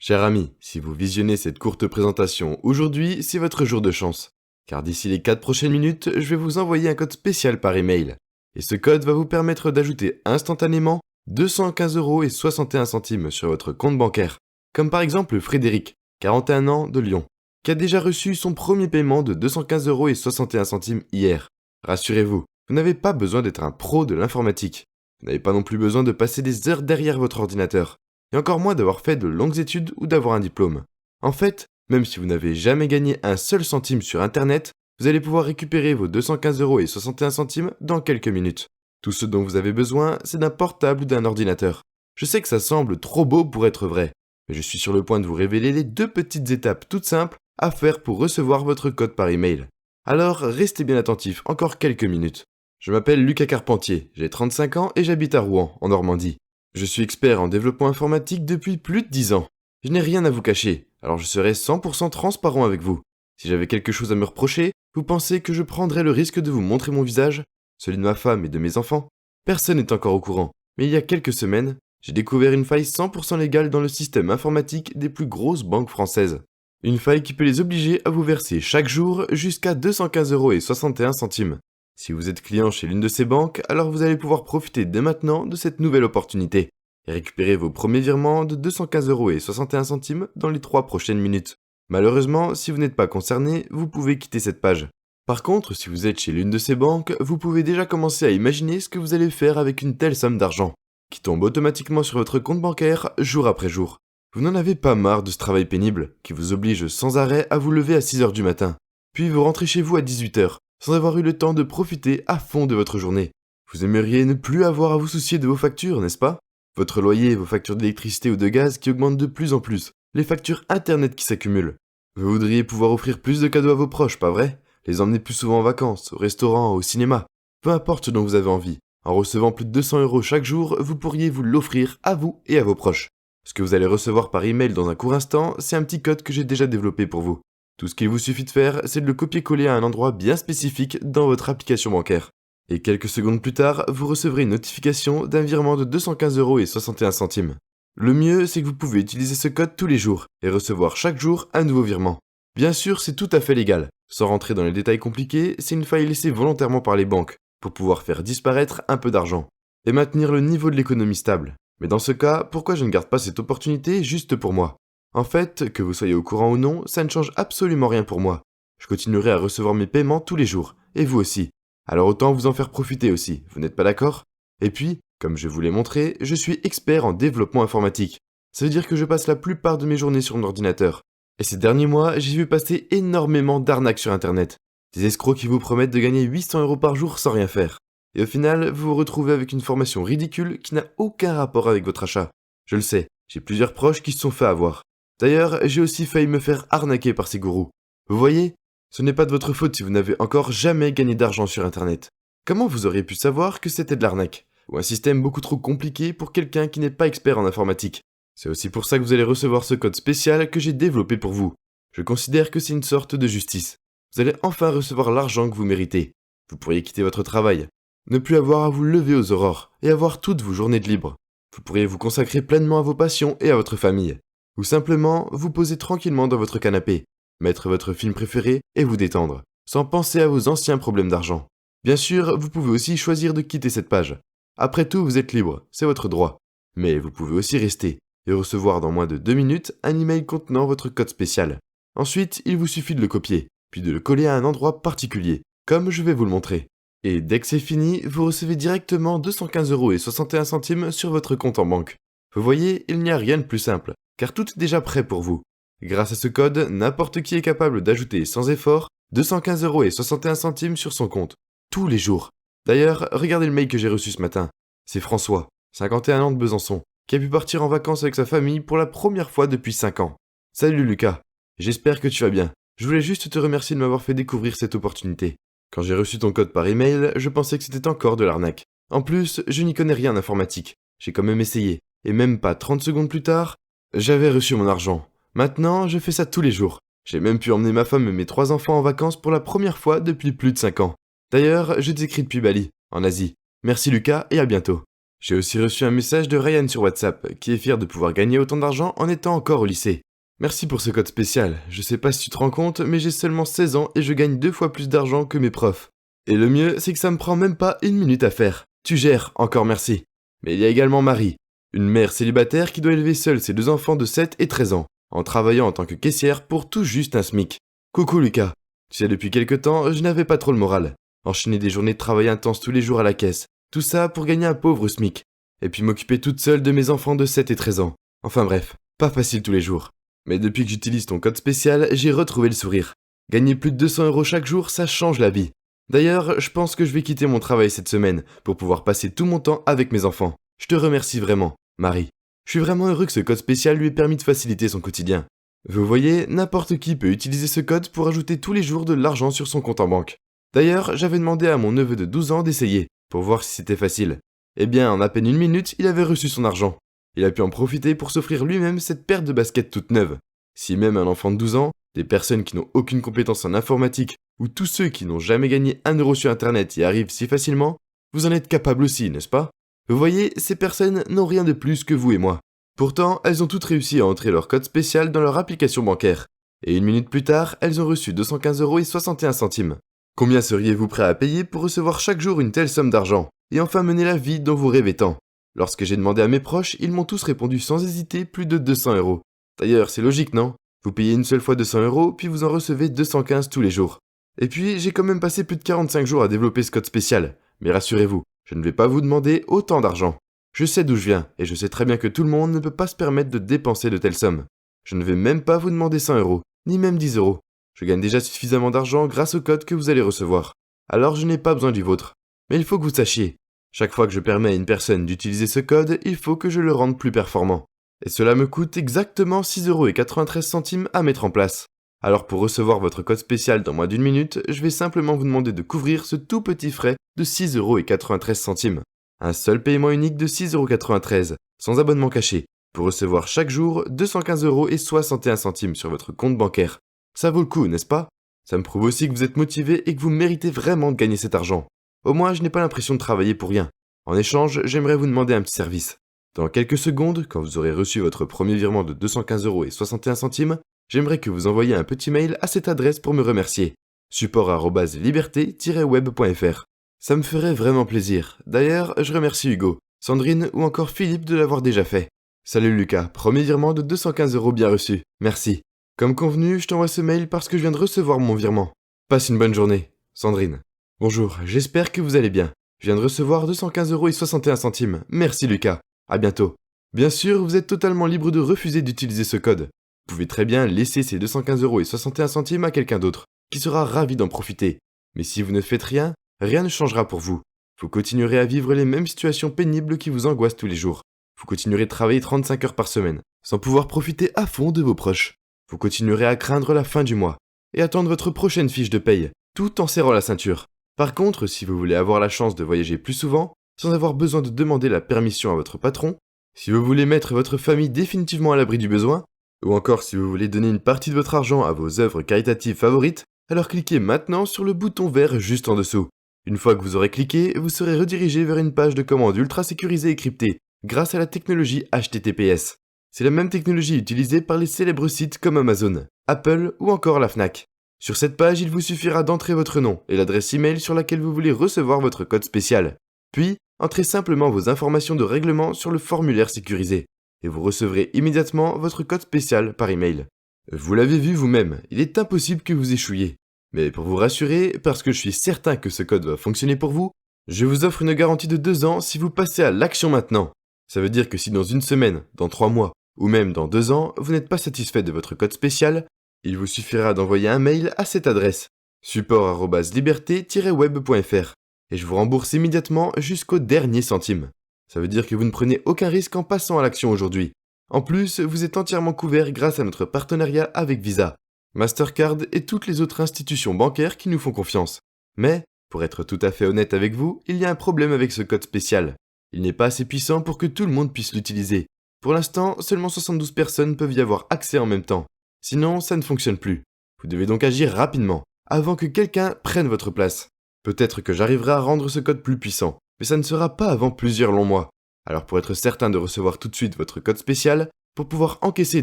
Cher ami, si vous visionnez cette courte présentation aujourd'hui, c'est votre jour de chance. Car d'ici les 4 prochaines minutes, je vais vous envoyer un code spécial par email. Et ce code va vous permettre d'ajouter instantanément 215 € et 61 centimes sur votre compte bancaire. Comme par exemple Frédéric, 41 ans, de Lyon, qui a déjà reçu son premier paiement de 215 € et 61 centimes hier. Rassurez-vous, vous n'avez pas besoin d'être un pro de l'informatique. Vous n'avez pas non plus besoin de passer des heures derrière votre ordinateur. Et encore moins d'avoir fait de longues études ou d'avoir un diplôme. En fait, même si vous n'avez jamais gagné un seul centime sur Internet, vous allez pouvoir récupérer vos 215 € et 61 centimes dans quelques minutes. Tout ce dont vous avez besoin, c'est d'un portable ou d'un ordinateur. Je sais que ça semble trop beau pour être vrai, mais je suis sur le point de vous révéler les 2 petites étapes toutes simples à faire pour recevoir votre code par email. Alors, restez bien attentifs encore quelques minutes. Je m'appelle Lucas Carpentier, j'ai 35 ans et j'habite à Rouen, en Normandie. Je suis expert en développement informatique depuis plus de 10 ans. Je n'ai rien à vous cacher, alors je serai 100% transparent avec vous. Si j'avais quelque chose à me reprocher, vous pensez que je prendrais le risque de vous montrer mon visage, celui de ma femme et de mes enfants? Personne n'est encore au courant, mais il y a quelques semaines, j'ai découvert une faille 100% légale dans le système informatique des plus grosses banques françaises. Une faille qui peut les obliger à vous verser chaque jour jusqu'à 215 € et 61 centimes. Si vous êtes client chez l'une de ces banques, alors vous allez pouvoir profiter dès maintenant de cette nouvelle opportunité et récupérer vos premiers virements de 215 € et 61 centimes dans les 3 prochaines minutes. Malheureusement, si vous n'êtes pas concerné, vous pouvez quitter cette page. Par contre, si vous êtes chez l'une de ces banques, vous pouvez déjà commencer à imaginer ce que vous allez faire avec une telle somme d'argent, qui tombe automatiquement sur votre compte bancaire jour après jour. Vous n'en avez pas marre de ce travail pénible, qui vous oblige sans arrêt à vous lever à 6h du matin, puis vous rentrez chez vous à 18h, sans avoir eu le temps de profiter à fond de votre journée. Vous aimeriez ne plus avoir à vous soucier de vos factures, n'est-ce pas? Votre loyer, vos factures d'électricité ou de gaz qui augmentent de plus en plus, les factures internet qui s'accumulent. Vous voudriez pouvoir offrir plus de cadeaux à vos proches, pas vrai? Les emmener plus souvent en vacances, au restaurant, au cinéma. Peu importe ce dont vous avez envie. En recevant plus de 200 € chaque jour, vous pourriez vous l'offrir à vous et à vos proches. Ce que vous allez recevoir par email dans un court instant, c'est un petit code que j'ai déjà développé pour vous. Tout ce qu'il vous suffit de faire, c'est de le copier-coller à un endroit bien spécifique dans votre application bancaire. Et quelques secondes plus tard, vous recevrez une notification d'un virement de 215 € et 61 centimes. Le mieux, c'est que vous pouvez utiliser ce code tous les jours et recevoir chaque jour un nouveau virement. Bien sûr, c'est tout à fait légal. Sans rentrer dans les détails compliqués, c'est une faille laissée volontairement par les banques pour pouvoir faire disparaître un peu d'argent et maintenir le niveau de l'économie stable. Mais dans ce cas, pourquoi je ne garde pas cette opportunité juste pour moi? En fait, que vous soyez au courant ou non, ça ne change absolument rien pour moi. Je continuerai à recevoir mes paiements tous les jours, et vous aussi. Alors autant vous en faire profiter aussi, vous n'êtes pas d'accord? Et puis, comme je vous l'ai montré, je suis expert en développement informatique. Ça veut dire que je passe la plupart de mes journées sur mon ordinateur. Et ces derniers mois, j'ai vu passer énormément d'arnaques sur Internet. Des escrocs qui vous promettent de gagner 800 € par jour sans rien faire. Et au final, vous vous retrouvez avec une formation ridicule qui n'a aucun rapport avec votre achat. Je le sais, j'ai plusieurs proches qui se sont fait avoir. D'ailleurs, j'ai aussi failli me faire arnaquer par ces gourous. Vous voyez, ce n'est pas de votre faute si vous n'avez encore jamais gagné d'argent sur Internet. Comment vous auriez pu savoir que c'était de l'arnaque? Ou un système beaucoup trop compliqué pour quelqu'un qui n'est pas expert en informatique? C'est aussi pour ça que vous allez recevoir ce code spécial que j'ai développé pour vous. Je considère que c'est une sorte de justice. Vous allez enfin recevoir l'argent que vous méritez. Vous pourriez quitter votre travail, ne plus avoir à vous lever aux aurores et avoir toutes vos journées de libre. Vous pourriez vous consacrer pleinement à vos passions et à votre famille. Ou simplement vous poser tranquillement dans votre canapé, mettre votre film préféré et vous détendre, sans penser à vos anciens problèmes d'argent. Bien sûr, vous pouvez aussi choisir de quitter cette page. Après tout, vous êtes libre, c'est votre droit. Mais vous pouvez aussi rester et recevoir dans moins de 2 minutes un email contenant votre code spécial. Ensuite, il vous suffit de le copier, puis de le coller à un endroit particulier, comme je vais vous le montrer. Et dès que c'est fini, vous recevez directement 215 € et 61 centimes sur votre compte en banque. Vous voyez, il n'y a rien de plus simple, car tout est déjà prêt pour vous. Grâce à ce code, n'importe qui est capable d'ajouter sans effort 215 € et 61 centimes sur son compte, tous les jours. D'ailleurs, regardez le mail que j'ai reçu ce matin. C'est François, 51 ans de Besançon, qui a pu partir en vacances avec sa famille pour la première fois depuis 5 ans. Salut Lucas, j'espère que tu vas bien. Je voulais juste te remercier de m'avoir fait découvrir cette opportunité. Quand j'ai reçu ton code par email, je pensais que c'était encore de l'arnaque. En plus, je n'y connais rien en informatique. J'ai quand même essayé. Et même pas 30 secondes plus tard, j'avais reçu mon argent. Maintenant, je fais ça tous les jours. J'ai même pu emmener ma femme et mes 3 enfants en vacances pour la première fois depuis plus de 5 ans. D'ailleurs, je t'écris depuis Bali, en Asie. Merci Lucas et à bientôt. J'ai aussi reçu un message de Ryan sur WhatsApp, qui est fier de pouvoir gagner autant d'argent en étant encore au lycée. Merci pour ce code spécial, je sais pas si tu te rends compte, mais j'ai seulement 16 ans et je gagne 2 fois plus d'argent que mes profs. Et le mieux, c'est que ça me prend même pas 1 minute à faire. Tu gères, encore merci. Mais il y a également Marie, une mère célibataire qui doit élever seule ses 2 enfants de 7 et 13 ans, en travaillant en tant que caissière pour tout juste un SMIC. Coucou Lucas. Tu sais, depuis quelque temps, je n'avais pas trop le moral. Enchaîner des journées de travail intenses tous les jours à la caisse. Tout ça pour gagner un pauvre SMIC. Et puis m'occuper toute seule de mes enfants de 7 et 13 ans. Enfin bref, pas facile tous les jours. Mais depuis que j'utilise ton code spécial, j'ai retrouvé le sourire. Gagner plus de 200 € chaque jour, ça change la vie. D'ailleurs, je pense que je vais quitter mon travail cette semaine pour pouvoir passer tout mon temps avec mes enfants. Je te remercie vraiment, Marie. Je suis vraiment heureux que ce code spécial lui ait permis de faciliter son quotidien. Vous voyez, n'importe qui peut utiliser ce code pour ajouter tous les jours de l'argent sur son compte en banque. D'ailleurs, j'avais demandé à mon neveu de 12 ans d'essayer, pour voir si c'était facile. Eh bien, en à peine 1 minute, il avait reçu son argent. Il a pu en profiter pour s'offrir lui-même cette paire de baskets toute neuve. Si même un enfant de 12 ans, des personnes qui n'ont aucune compétence en informatique, ou tous ceux qui n'ont jamais gagné 1 € sur internet y arrivent si facilement, vous en êtes capable aussi, n'est-ce pas? Vous voyez, ces personnes n'ont rien de plus que vous et moi. Pourtant, elles ont toutes réussi à entrer leur code spécial dans leur application bancaire. Et 1 minute plus tard, elles ont reçu 215 € et 61 centimes. Combien seriez-vous prêt à payer pour recevoir chaque jour une telle somme d'argent, et enfin mener la vie dont vous rêvez tant? Lorsque j'ai demandé à mes proches, ils m'ont tous répondu sans hésiter plus de 200 €. D'ailleurs, c'est logique, non? Vous payez une seule fois 200 €, puis vous en recevez 215 tous les jours. Et puis, j'ai quand même passé plus de 45 jours à développer ce code spécial. Mais rassurez-vous, je ne vais pas vous demander autant d'argent. Je sais d'où je viens, et je sais très bien que tout le monde ne peut pas se permettre de dépenser de telles sommes. Je ne vais même pas vous demander 100 €, ni même 10 €. Je gagne déjà suffisamment d'argent grâce au code que vous allez recevoir. Alors je n'ai pas besoin du vôtre. Mais il faut que vous sachiez, chaque fois que je permets à une personne d'utiliser ce code, il faut que je le rende plus performant. Et cela me coûte exactement 6,93 € à mettre en place. Alors pour recevoir votre code spécial dans moins d'1 minute, je vais simplement vous demander de couvrir ce tout petit frais de 6,93 €. Un seul paiement unique de 6,93 €, sans abonnement caché, pour recevoir chaque jour 215 € et 61 centimes sur votre compte bancaire. Ça vaut le coup, n'est-ce pas? Ça me prouve aussi que vous êtes motivé et que vous méritez vraiment de gagner cet argent. Au moins, je n'ai pas l'impression de travailler pour rien. En échange, j'aimerais vous demander un petit service. Dans quelques secondes, quand vous aurez reçu votre premier virement de 215 € et 61 centimes, j'aimerais que vous envoyiez un petit mail à cette adresse pour me remercier. support@liberté-web.fr. Ça me ferait vraiment plaisir. D'ailleurs, je remercie Hugo, Sandrine ou encore Philippe de l'avoir déjà fait. Salut Lucas, premier virement de 215 € bien reçu. Merci. Comme convenu, je t'envoie ce mail parce que je viens de recevoir mon virement. Passe une bonne journée. Sandrine. Bonjour, j'espère que vous allez bien. Je viens de recevoir 215 € et 61 centimes. Merci Lucas. À bientôt. Bien sûr, vous êtes totalement libre de refuser d'utiliser ce code. Vous pouvez très bien laisser ces 215 € et 61 centimes à quelqu'un d'autre, qui sera ravi d'en profiter. Mais si vous ne faites rien, rien ne changera pour vous. Vous continuerez à vivre les mêmes situations pénibles qui vous angoissent tous les jours. Vous continuerez de travailler 35 heures par semaine, sans pouvoir profiter à fond de vos proches. Vous continuerez à craindre la fin du mois, et attendre votre prochaine fiche de paye, tout en serrant la ceinture. Par contre, si vous voulez avoir la chance de voyager plus souvent, sans avoir besoin de demander la permission à votre patron, si vous voulez mettre votre famille définitivement à l'abri du besoin, ou encore si vous voulez donner une partie de votre argent à vos œuvres caritatives favorites, alors cliquez maintenant sur le bouton vert juste en dessous. Une fois que vous aurez cliqué, vous serez redirigé vers une page de commande ultra sécurisée et cryptée, grâce à la technologie HTTPS. C'est la même technologie utilisée par les célèbres sites comme Amazon, Apple ou encore la Fnac. Sur cette page, il vous suffira d'entrer votre nom et l'adresse email sur laquelle vous voulez recevoir votre code spécial. Puis, entrez simplement vos informations de règlement sur le formulaire sécurisé, et vous recevrez immédiatement votre code spécial par email. Vous l'avez vu vous-même, il est impossible que vous échouiez. Mais pour vous rassurer, parce que je suis certain que ce code va fonctionner pour vous, je vous offre une garantie de 2 ans si vous passez à l'action maintenant. Ça veut dire que si dans 1 semaine, dans 3 mois, ou même dans 2 ans, vous n'êtes pas satisfait de votre code spécial, il vous suffira d'envoyer un mail à cette adresse, support@liberté-web.fr, et je vous rembourse immédiatement jusqu'au dernier centime. Ça veut dire que vous ne prenez aucun risque en passant à l'action aujourd'hui. En plus, vous êtes entièrement couvert grâce à notre partenariat avec Visa, Mastercard et toutes les autres institutions bancaires qui nous font confiance. Mais, pour être tout à fait honnête avec vous, il y a un problème avec ce code spécial. Il n'est pas assez puissant pour que tout le monde puisse l'utiliser. Pour l'instant, seulement 72 personnes peuvent y avoir accès en même temps. Sinon, ça ne fonctionne plus. Vous devez donc agir rapidement, avant que quelqu'un prenne votre place. Peut-être que j'arriverai à rendre ce code plus puissant, mais ça ne sera pas avant plusieurs longs mois. Alors pour être certain de recevoir tout de suite votre code spécial, pour pouvoir encaisser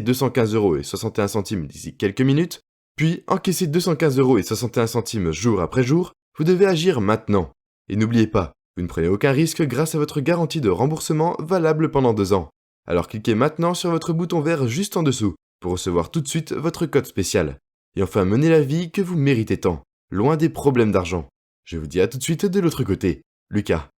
215,61 € d'ici quelques minutes, puis encaisser 215,61 € jour après jour, vous devez agir maintenant. Et n'oubliez pas, vous ne prenez aucun risque grâce à votre garantie de remboursement valable pendant 2 ans. Alors cliquez maintenant sur votre bouton vert juste en dessous pour recevoir tout de suite votre code spécial. Et enfin menez la vie que vous méritez tant, loin des problèmes d'argent. Je vous dis à tout de suite de l'autre côté. Lucas.